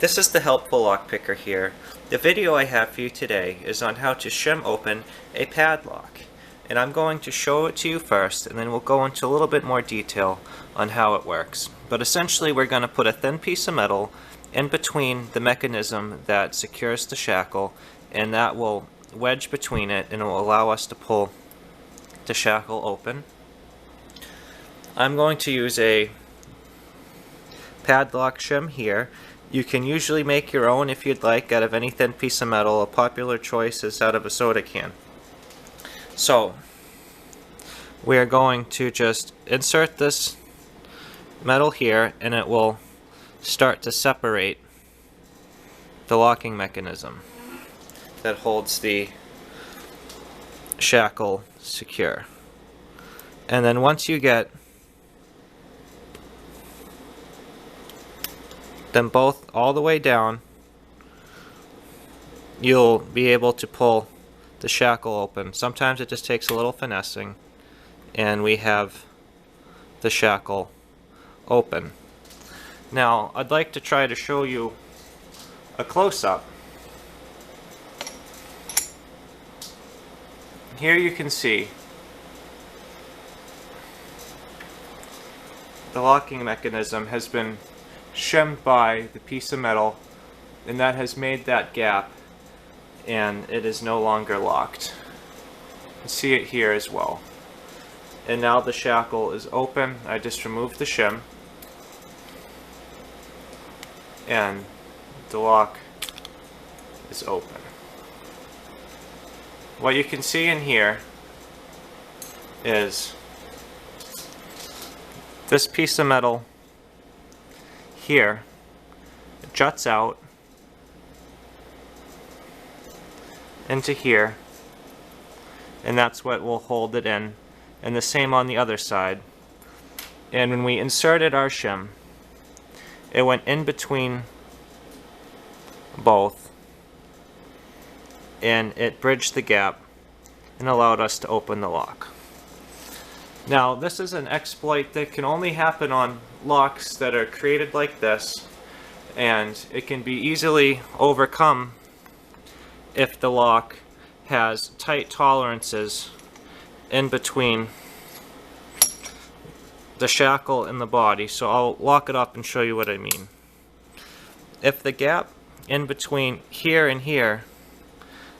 This is the Helpful Lockpicker here. The video I have for you today is on how to shim open a padlock. And I'm going to show it to you first, and then we'll go into a little bit more detail on how it works. But essentially we're going to put a thin piece of metal in between the mechanism that secures the shackle, and that will wedge between it and it will allow us to pull the shackle open. I'm going to use a padlock shim here. You can usually make your own if you'd like out of any thin piece of metal. A popular choice is out of a soda can. So we are going to just insert this metal here, and it will start to separate the locking mechanism that holds the shackle secure. And then once you get them both all the way down, you'll be able to pull the shackle open. Sometimes it just takes a little finessing, and we have the shackle open. Now I'd like to try to show you a close-up. Here you can see the locking mechanism has been shimmed by the piece of metal, and that has made that gap, and it is no longer locked. You can see it here as well. And now the shackle is open. I just removed the shim, and the lock is open. What you can see in here is this piece of metal here juts out into here, and that's what will hold it in, and the same on the other side. And when we inserted our shim, it went in between both, and it bridged the gap and allowed us to open the lock. Now this is an exploit that can only happen on locks that are created like this, and it can be easily overcome if the lock has tight tolerances in between the shackle and the body. So I'll lock it up and show you what I mean. If the gap in between here and here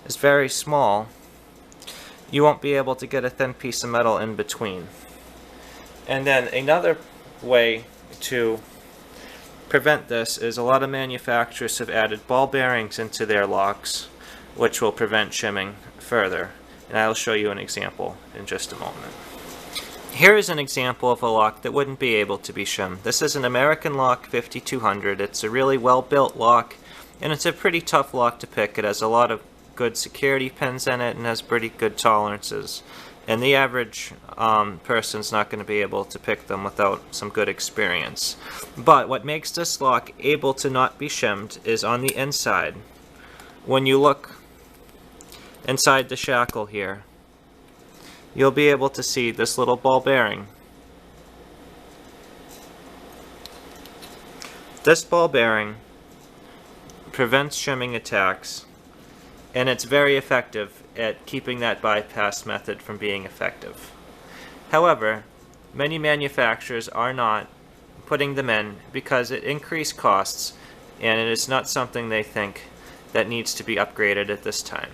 is very small, you won't be able to get a thin piece of metal in between. And then another way to prevent this is a lot of manufacturers have added ball bearings into their locks, which will prevent shimming further. And I'll show you an example in just a moment. Here is an example of a lock that wouldn't be able to be shimmed. This is an American Lock 5200. It's a really well built lock, and it's a pretty tough lock to pick. It has a lot of good security pins in it and has pretty good tolerances, and the average person's not going to be able to pick them without some good experience. But what makes this lock able to not be shimmed is on the inside. When you look inside the shackle here, you'll be able to see this little ball bearing. This ball bearing prevents shimming attacks, and it's very effective at keeping that bypass method from being effective. However, many manufacturers are not putting them in because it increased costs, and it is not something they think that needs to be upgraded at this time.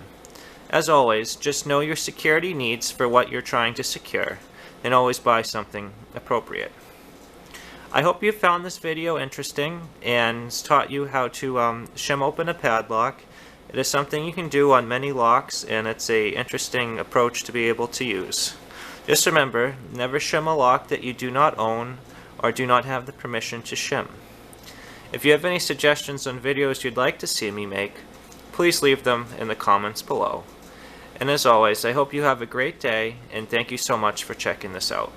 As always, just know your security needs for what you're trying to secure, and always buy something appropriate. I hope you found this video interesting and taught you how to shim open a padlock. It is something you can do on many locks, and it's an interesting approach to be able to use. Just remember, never shim a lock that you do not own or do not have the permission to shim. If you have any suggestions on videos you'd like to see me make, please leave them in the comments below. And as always, I hope you have a great day, and thank you so much for checking this out.